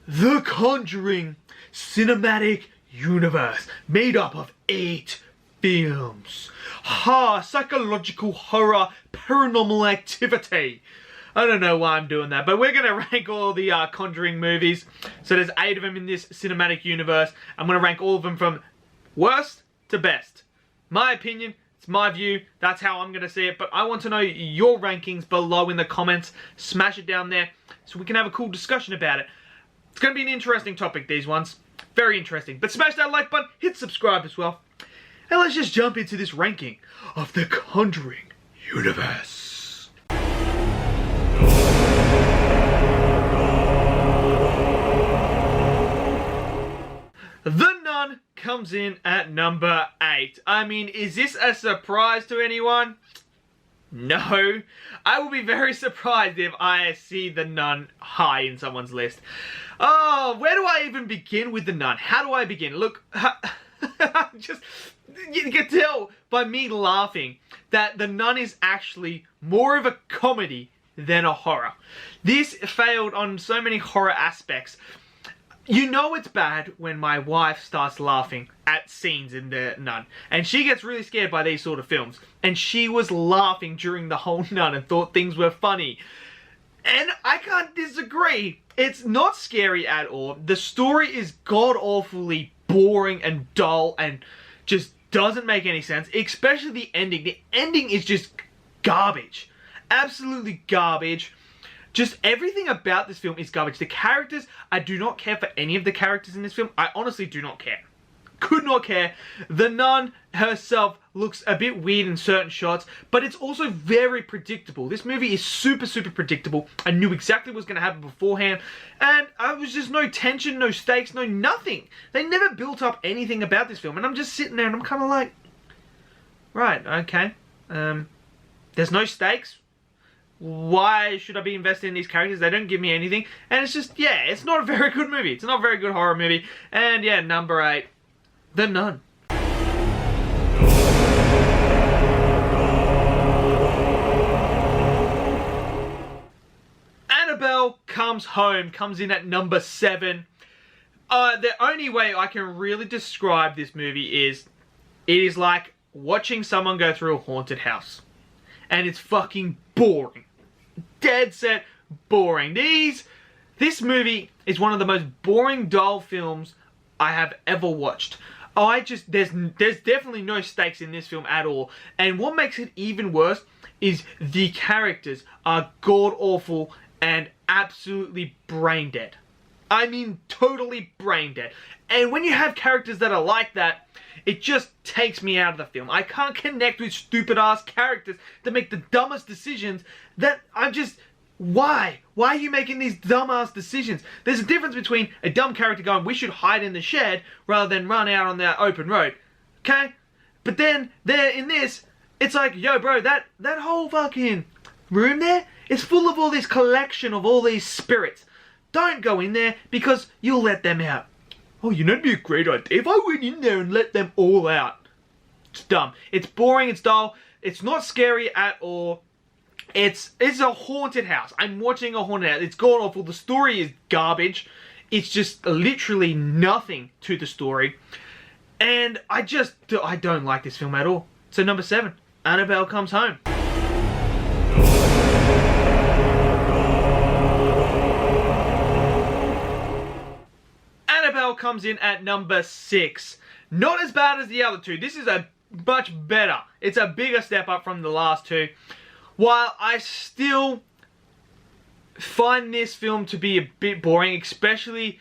The Conjuring cinematic universe made up of 8 films. Psychological horror, paranormal activity. I don't know why I'm doing that, but we're going to rank all the Conjuring movies. So there's 8 of them in this cinematic universe. I'm going to rank all of them from worst to best. My opinion, it's my view, that's how I'm going to see it. But I want to know your rankings below in the comments. Smash it down there so we can have a cool discussion about it. It's going to be an interesting topic, these ones. Very interesting. But smash that like button, hit subscribe as well. And let's just jump into this ranking of the Conjuring universe. The Nun comes in at number 8. I mean, is this a surprise to anyone? No. I will be very surprised if I see The Nun high in someone's list. Oh, where do I even begin with The Nun? How do I begin? Look, just, you can tell by me laughing that The Nun is actually more of a comedy than a horror. This failed on so many horror aspects. You know it's bad when my wife starts laughing at scenes in The Nun. And she gets really scared by these sort of films. And she was laughing during the whole Nun and thought things were funny. And I can't disagree. It's not scary at all. The story is god-awfully boring and dull and just doesn't make any sense. Especially the ending. The ending is just garbage. Absolutely garbage. Just everything about this film is garbage. The characters, I do not care for any of the characters in this film. I honestly do not care. Could not care. The Nun herself looks a bit weird in certain shots, but it's also very predictable. This movie is super, super predictable. I knew exactly what was going to happen beforehand, and there was just no tension, no stakes, no nothing. They never built up anything about this film, and I'm just sitting there and I'm kind of like, right, okay. There's no stakes. Why should I be invested in these characters? They don't give me anything. And it's just, yeah, it's not a very good movie. It's not a very good horror movie. And yeah, number 8, The Nun. Annabelle Comes Home comes in at number 7. The only way I can really describe this movie is, it is like watching someone go through a haunted house. And it's fucking boring. Dead set boring. This movie is one of the most boring, dull films I have ever watched. There's definitely no stakes in this film at all. And what makes it even worse is the characters are god-awful and absolutely brain dead. I mean, totally brain dead. And when you have characters that are like that, it just takes me out of the film. I can't connect with stupid-ass characters that make the dumbest decisions that I'm just... Why? Why are you making these dumb-ass decisions? There's a difference between a dumb character going, we should hide in the shed, rather than run out on the open road. Okay? But then, there in this, it's like, yo, bro, that whole fucking room there is full of all this collection of all these spirits. Don't go in there, because you'll let them out. Oh, you know, it'd be a great idea if I went in there and let them all out. It's dumb. It's boring. It's dull. It's not scary at all. It's a haunted house. I'm watching a haunted house. It's god awful. The story is garbage. It's just literally nothing to the story. And I don't like this film at all. So number 7, Annabelle Comes Home. Annabelle comes in at number 6. Not as bad as the other 2. This is a much better. It's a bigger step up from the last 2. While I still find this film to be a bit boring, especially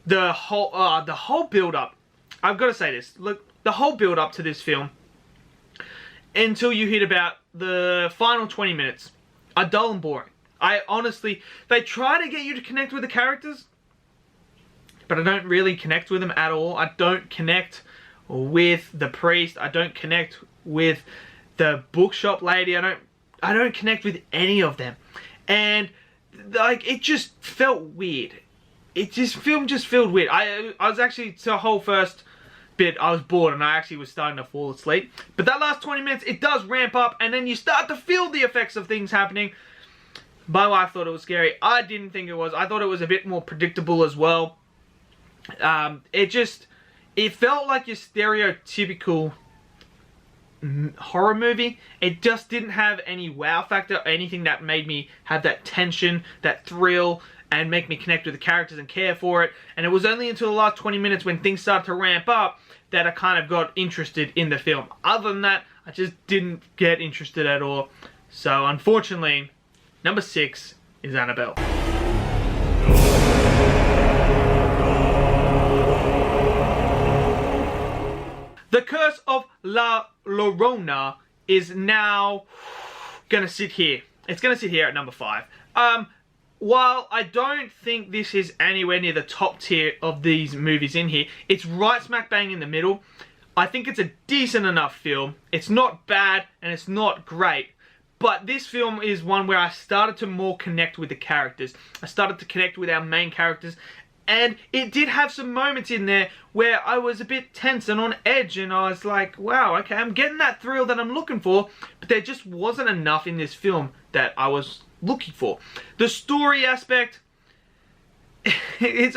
the whole build-up. I've got to say this. Look, the whole build-up to this film, until you hit about the final 20 minutes, are dull and boring. I honestly, they try to get you to connect with the characters, but I don't really connect with them at all. I don't connect with the priest. I don't connect with the bookshop lady. I don't connect with any of them. And like, it just felt weird. Film just felt weird. I was actually, to the whole first bit, I was bored and I actually was starting to fall asleep. But that last 20 minutes, it does ramp up and then you start to feel the effects of things happening. My wife thought it was scary. I didn't think it was. I thought it was a bit more predictable as well. It felt like your stereotypical horror movie. It just didn't have any wow factor, anything that made me have that tension, that thrill, and make me connect with the characters and care for it. And it was only until the last 20 minutes when things started to ramp up that I kind of got interested in the film. Other than that, I just didn't get interested at all. So unfortunately, number 6 is Annabelle. The Curse of La Llorona is now gonna sit here. It's gonna sit here at number 5. While I don't think this is anywhere near the top tier of these movies in here, it's right smack bang in the middle. I think it's a decent enough film. It's not bad and it's not great. But this film is one where I started to more connect with the characters. I started to connect with our main characters. And it did have some moments in there where I was a bit tense and on edge. And I was like, wow, okay, I'm getting that thrill that I'm looking for. But there just wasn't enough in this film that I was looking for. The story aspect, it's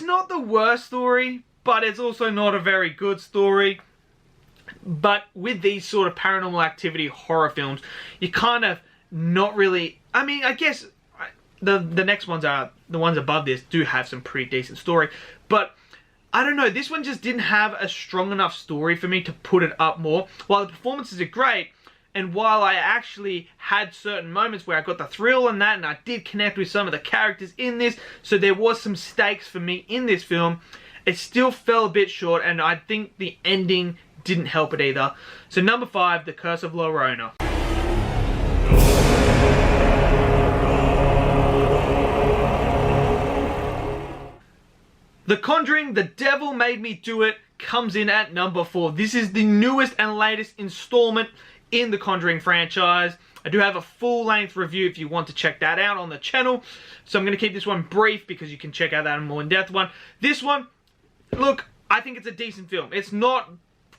not the worst story, but it's also not a very good story. But with these sort of paranormal activity horror films, you kind of not really, I mean, I guess the next ones are, the ones above this do have some pretty decent story, but I don't know, this one just didn't have a strong enough story for me to put it up more. While the performances are great, and while I actually had certain moments where I got the thrill and that, and I did connect with some of the characters in this, so there was some stakes for me in this film, it still fell a bit short, and I think the ending didn't help it either. So number 5, The Curse of La Llorona. The Conjuring, The Devil Made Me Do It, comes in at number 4. This is the newest and latest installment in the Conjuring franchise. I do have a full-length review if you want to check that out on the channel. So I'm going to keep this one brief because you can check out that more in-depth one. This one, look, I think it's a decent film. It's not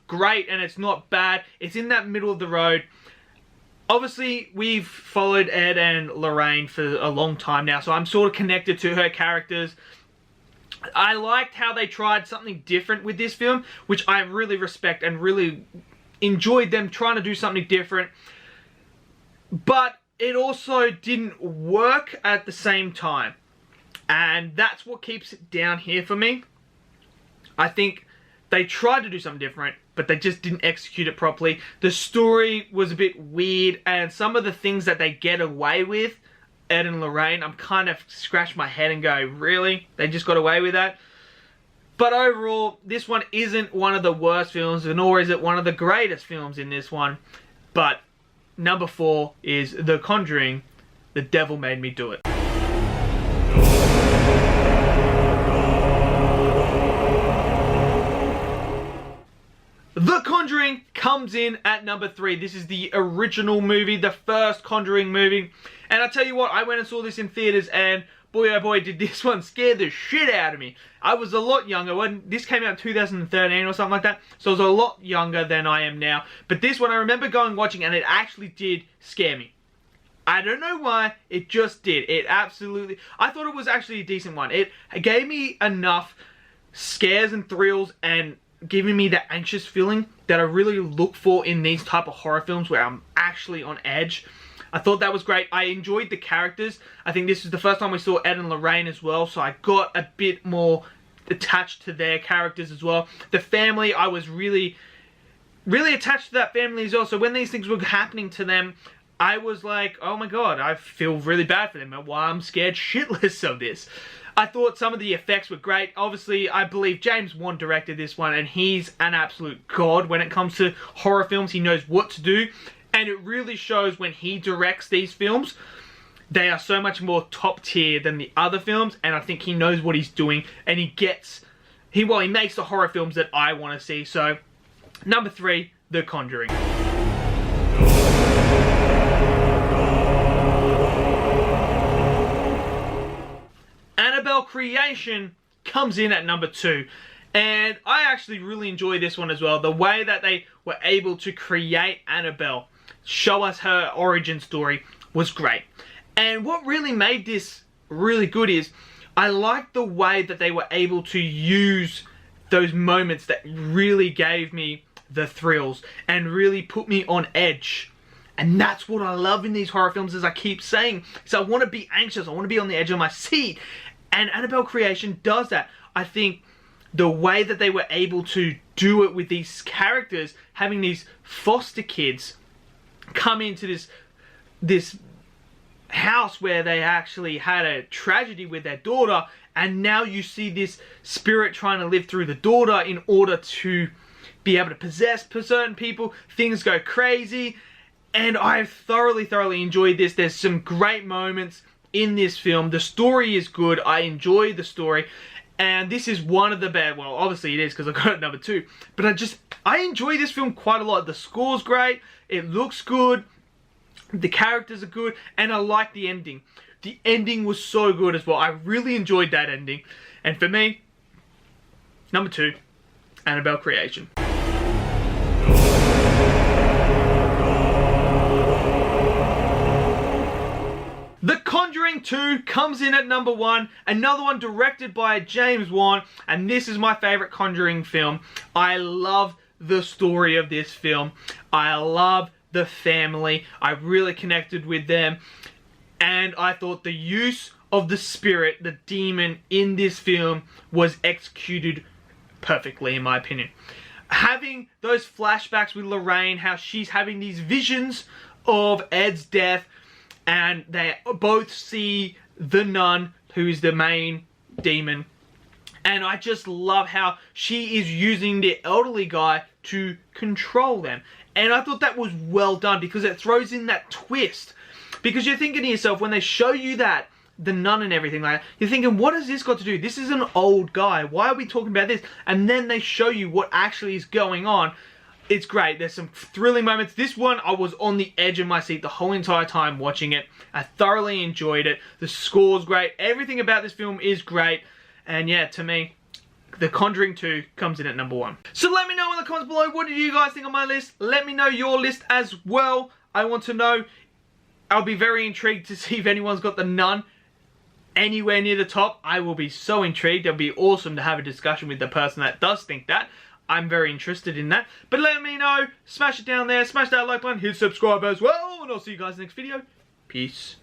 great and it's not bad. It's in that middle of the road. Obviously, we've followed Ed and Lorraine for a long time now, so I'm sort of connected to her characters. I liked how they tried something different with this film, which I really respect and really enjoyed them trying to do something different. But it also didn't work at the same time. And that's what keeps it down here for me. I think they tried to do something different, but they just didn't execute it properly. The story was a bit weird, and some of the things that they get away with, Ed and Lorraine, I'm kind of scratch my head and go, really? They just got away with that? But overall, this one isn't one of the worst films, nor is it one of the greatest films in this one. But number 4 is The Conjuring, The Devil Made Me Do It. The Conjuring comes in at number 3. This is the original movie, the first Conjuring movie. And I tell you what, I went and saw this in theaters, and boy oh boy did this one scare the shit out of me. I was a lot younger when this came out in 2013 or something like that, so I was a lot younger than I am now. But this one I remember going watching, and it actually did scare me. I don't know why, it just did. It absolutely, I thought it was actually a decent one. It gave me enough scares and thrills and giving me that anxious feeling that I really look for in these type of horror films where I'm actually on edge. I thought that was great. I enjoyed the characters. I think this is the first time we saw Ed and Lorraine as well, so I got a bit more attached to their characters as well. The family, I was really attached to that family as well, so when these things were happening to them, I was like, oh my god, I feel really bad for them, and why I'm scared shitless of this. I thought some of the effects were great. Obviously, I believe James Wan directed this one, and he's an absolute god when it comes to horror films. He knows what to do, and it really shows when he directs these films. They are so much more top tier than the other films, and I think he knows what he's doing, and he makes the horror films that I want to see. So, number 3, The Conjuring. Annabelle Creation comes in at number 2. And I actually really enjoy this one as well. The way that they were able to create Annabelle, show us her origin story, was great. And what really made this really good is I liked the way that they were able to use those moments that really gave me the thrills and really put me on edge. And that's what I love in these horror films, as I keep saying. So I want to be anxious, I want to be on the edge of my seat. And Annabelle Creation does that. I think the way that they were able to do it with these characters, having these foster kids come into this house where they actually had a tragedy with their daughter, and now you see this spirit trying to live through the daughter in order to be able to possess certain people. Things go crazy, and I thoroughly enjoyed this. There's some great moments in this film. The story is good. I enjoy the story, and this is one of the best. Well, obviously it is because I got it number 2, but I enjoy this film quite a lot. The score's great. It looks good. The characters are good, and I like the ending. The ending was so good as well. I really enjoyed that ending. And for me, number 2, Annabelle Creation. The Conjuring 2 comes in at number 1, another one directed by James Wan, and this is my favourite Conjuring film. I love the story of this film. I love the family. I really connected with them, and I thought the use of the spirit, the demon, in this film was executed perfectly, in my opinion. Having those flashbacks with Lorraine, how she's having these visions of Ed's death, and they both see the nun, who's the main demon. And I just love how she is using the elderly guy to control them. And I thought that was well done, because it throws in that twist. Because you're thinking to yourself, when they show you that, the nun and everything like that, you're thinking, what has this got to do? This is an old guy. Why are we talking about this? And then they show you what actually is going on. It's great. There's some thrilling moments. This one, I was on the edge of my seat the whole entire time watching it. I thoroughly enjoyed it. The score's great. Everything about this film is great. And yeah, to me, The Conjuring 2 comes in at number 1. So let me know in the comments below, what did you guys think of my list? Let me know your list as well. I want to know. I'll be very intrigued to see if anyone's got The Nun anywhere near the top. I will be so intrigued. It'll be awesome to have a discussion with the person that does think that. I'm very interested in that. But let me know. Smash it down there. Smash that like button. Hit subscribe as well. And I'll see you guys in the next video. Peace.